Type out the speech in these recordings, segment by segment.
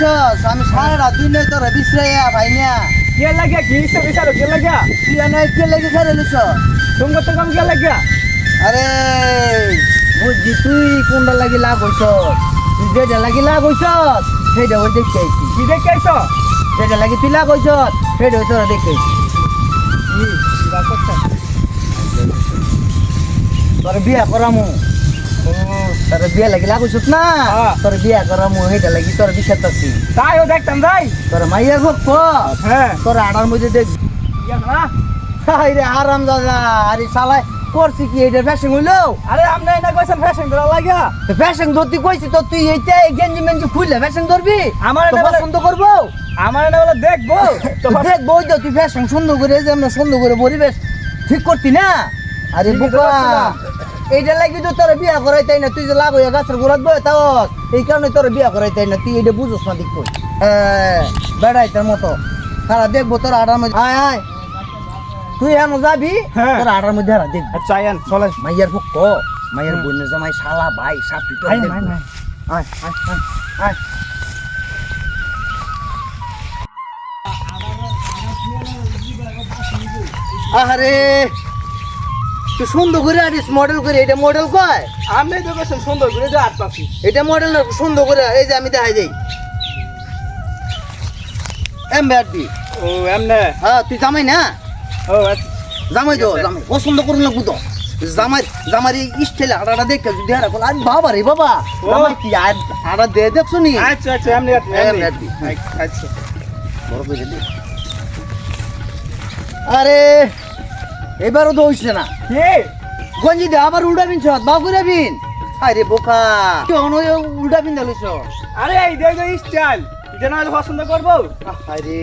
বুঝছস আমি সারা রাত দিন নয় তোরা বিশ্রাইয়া ভাই না কে লাগিয়া কি সে বিচারো কে লাগিয়া তুই নয় কে লেগে ছেড়ে লিছ তোমার তো কাম কে লাগিয়া আরে বুঝছি তুই কোনটা লাগি লাভ হইছ তুই যেটা লাগি লাভ হইছ সেইটা ওই দেখতে আইছি কি দেখে আইছো যেটা লাগি তুই লাভ হইছ সেইটা ওই তোরা দেখতে আইছি কি বাস করছ তোর বিয়া করামু তোর বিয়া লাগি লাভ হইছ না হ্যাঁ। তোর বিয়া করামু সেইটা লাগি তোর বিশ্বাস আছি তাইও দেখতাম যাই তোর মাইয়ার হোক হ্যাঁ তোর আড়ার মধ্যে দেখ ইয়া না আরে আরাম দাদা আরে শালায় করছি কি এটা ফ্যাশন হইলো আরে আমনে না কইছেন ফ্যাশন ধরা লাগিয়া ফ্যাশন ধরতে কইছি তো তুই এইটা গেঞ্জি মেঞ্জি খুললে ফ্যাশন ধরবি আমার তো এটা বলে- পছন্দ করবো আমার না বলে দেখবো তো দেখবো ওই তো তুই ফ্যাশন সুন্দর করে যে আমরা সুন্দর করে পরিবেশ ঠিক করতি না আরে ঠিকই তো বোকা করছিলাম। এইটা লাগি তো তোর বিয়া করাই তাই না তুই যে লাভ হইয়া গাছের গোড়াত বয়ে তাও এই কারণে তোর বিয়া করাই তাই না তুই এটা বুঝোস না দিক বেড়াই তোর মতো সারা দেখবো তোর আড়ার মধ্যে আয় আয় তুই এমন যাবি হ্যাঁ। তোর আড়ার মধ্যে আর দেখবি আচ্ছা আয়ান চলে মাইয়ার ভক্ত মাইয়ার বোনের জামাই শালা ভাই সাপি তো আয়, দেখবো। আয়, আয়। আয় আয় আয় আয় আরে তুই সুন্দর করে আনিস মডেল করে এটা মডেল কয় আমনে তো কইছেন সুন্দর করে যে আট পাছি এটা মডেল না সুন্দর করে এই যে আমি দেখাই যাই এম ব্যাডি ও এমনে হ্যাঁ তুই জামাই না ও আচ্ছা জামাই তো জামাই পছন্দ করুন লাগবো তো জামাই জামার এই স্টাইলে আড়াটা দেখে যদি হারা বল আরে বাবা রে বাবা জামাই কি আর আড়া দে দেখছো নি আচ্ছা আচ্ছা এমনি এমনি। আচ্ছা বড় করে দে আরে এবারও তো হইছে না কি গঞ্জি দে আবার উল্টা বিন ছত বাউ করে বিন আরে বোকা তুই অন উল্টা বিন দিলছ আরে এই দেখো স্টাইল এটা না হলে পছন্দ করবো আরে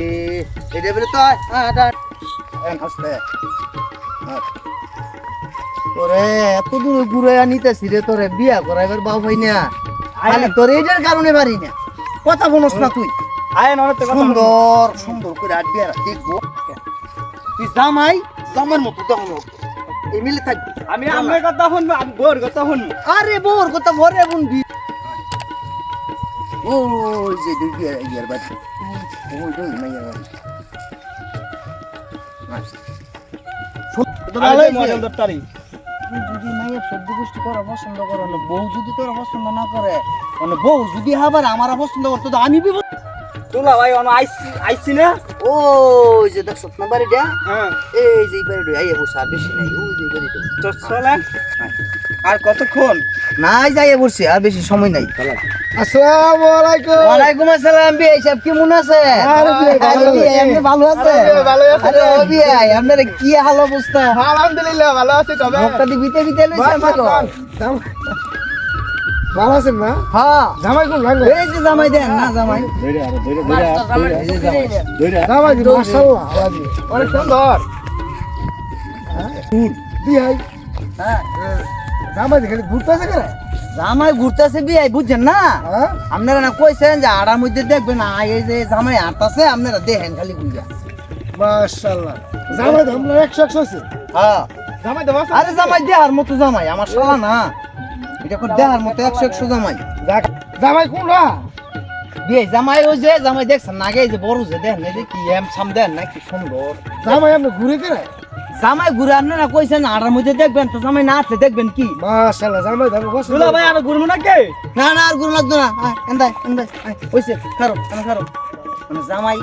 এটা বলে তো আটা এন হাসতে ওরে এত দূর ঘুরে আনিতেছি রে তোরে বিয়া করাইবার বাউ ভাই না খালি তোর এইটার কারণে পারি না কথা বলস না তুই আয়ান অনেক তো কথা বলবো। সুন্দর সুন্দর করে আট বিয়া দেখবো তুই জামাই জামার মতো তখন এই মিলে থাকবি আমি আমার কথা শুনবো আমি বোর কথা শুনবো আরে বোর কথা ভরে বুনবি ওই যে দেখবি ইয়ার বাচ্চা ওই যে মাইয়ার বাচ্চা তো ভালো আরে মডেল হয়েছে দত্তারি তুই যদি মাইয়ার সহ্য গোষ্ঠী করা পছন্দ করো না বউ যদি তোরা পছন্দ না করে মানে বউ যদি আবার আমার পছন্দ করতো তো আমি বিপদ তোলা ভাই অন আইছি না ওই যে দেখ স্বপ্ন বাড়িটা হ্যাঁ এই যে বাড়িটা আইয়া বসে আর বেশি নাই ওই যে বাড়িটা তো চলেন আর কতক্ষণ নাই যাইয়া বসে আর বেশি সময় নাই আসসালামু আলাইকুম ওয়ালাইকুম আসসালাম বিআই সাহেব কেমন আছে আরে বিআই, ভালো আরে বিআই, আছি। আপনি ভালো আছে আরে বিআই, ভালো আছি। আরে ও বিআই আপনার কি হাল অবস্থা আলহামদুলিল্লাহ ভালো আছি তবে মুখটা দি বিতে বিতে লইছে আমাকে ভালো আছেন না হ্যাঁ জামাই কোন ভাঙলো এই যে জামাই দেন না জামাই এই যে জামাই জামাই মাশাআল্লাহ আলাজি অনেক সুন্দর বিয়াই হ্যাঁ জামাই দেখে ঘুরতেছে কেন জামাই ঘুরতেছে বিআই বুঝছেন না হ্যাঁ আপনারা না কইছেন যে আড়ার মধ্যে দেখবেন না এই যে জামাই হাঁটতাছে আপনারা দেখেন খালি বুঝা মাশাআল্লাহ জামাই তো আমরা 100 আছে হ্যাঁ জামাই তো বাস আরে জামাই দেহার মতো জামাই আমার শালা না এটা করে দেহার মতো 100 জামাই জামাই কোনটা বিয়ে জামাই ওই যে জামাই দেখছেন না আগে এই যে বড় যে দেখেন এই যে কি এম সাম দেন না কি সুন্দর জামাই আমরা ঘুরে কেন জামাই ঘুরে আপনারা কইছেন আড়ার মধ্যে দেখবেন তো জামাই না আসলে দেখবেন কি মাশাআল্লাহ জামাই তো পছন্দ দুলা ভাই আর ঘুরবো না কে না না আর ঘুরে লাগতো না এন্দাই এন্দাই কইছে খারো আমি খারো মানে জামাই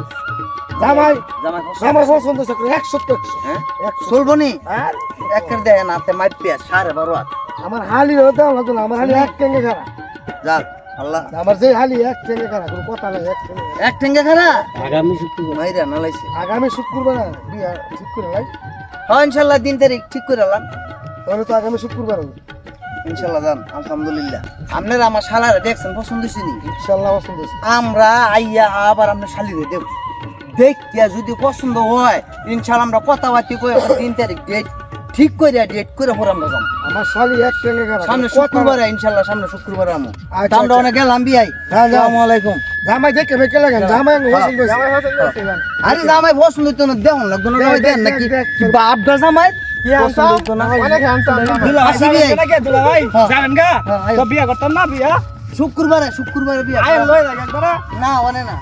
জামাই জামাই জামাই পছন্দ আছে 100 হ্যাঁ চলবো নি আর একের দেখেন হাতে মাইপিয়া 12.5 আমার হালি হতে লাগতো না আমার হালি এক টেঙ্গে খারা যাক আল্লাহ আমার যে হালি এক টেঙ্গে খারা কোনো কথা নাই এক টেঙ্গে এক ঠেঙ্গা খারা আগামী শুক্রবার মাইরা না লাইছে আগামী শুক্রবার বিয়া ঠিক করে লাই হ্যাঁ ইনশাল্লাহ 3 তারিখ ঠিক করে আলাম তাহলে তো আগামী শুক্রবার হবে ইনশাল্লাহ যান আলহামদুলিল্লাহ আপনারা আমার শালারে দেখছেন পছন্দ হয়েছে নি ইনশাআল্লাহ পছন্দ আছে আমরা আইয়া আবার আমরা শালিরে দেব দেখিয়া যদি পছন্দ হয় ইনশাল্লাহ আমরা কথাবার্তি কই 3 তারিখ ডেট ঠিক করে ডেট করে পর আমরা যাবো আমার শালি এক টেঙ্গে খারা সামনে শুক্রবার ইনশাল্লাহ সামনে শুক্রবার আমো আচ্ছা, আমরা অনেক গেলাম বিয়াই হ্যাঁ, যাও। আসসালামু আলাইকুম জামাই দেখে বেকে লাগান জামাই আমার পছন্দ আছে জামাই পছন্দ আছে আরে জামাই পছন্দ হইতো না দেখ লাগতো না দেখ, দেন দেখ, নাকি দেখ, কি বাপটা জামাই কি পছন্দ হইতো না অনেক হ্যান্ডসাম দুলা ভাই আসি বিয়ে। যাবেন না কে দুলা ভাই হ্যাঁ। যাবেন গা হ্যাঁ, আইও। তো বিয়া করতাম না বিয়া শুক্রবারে বিয়া আয় লয় লাগে একবার না অনে না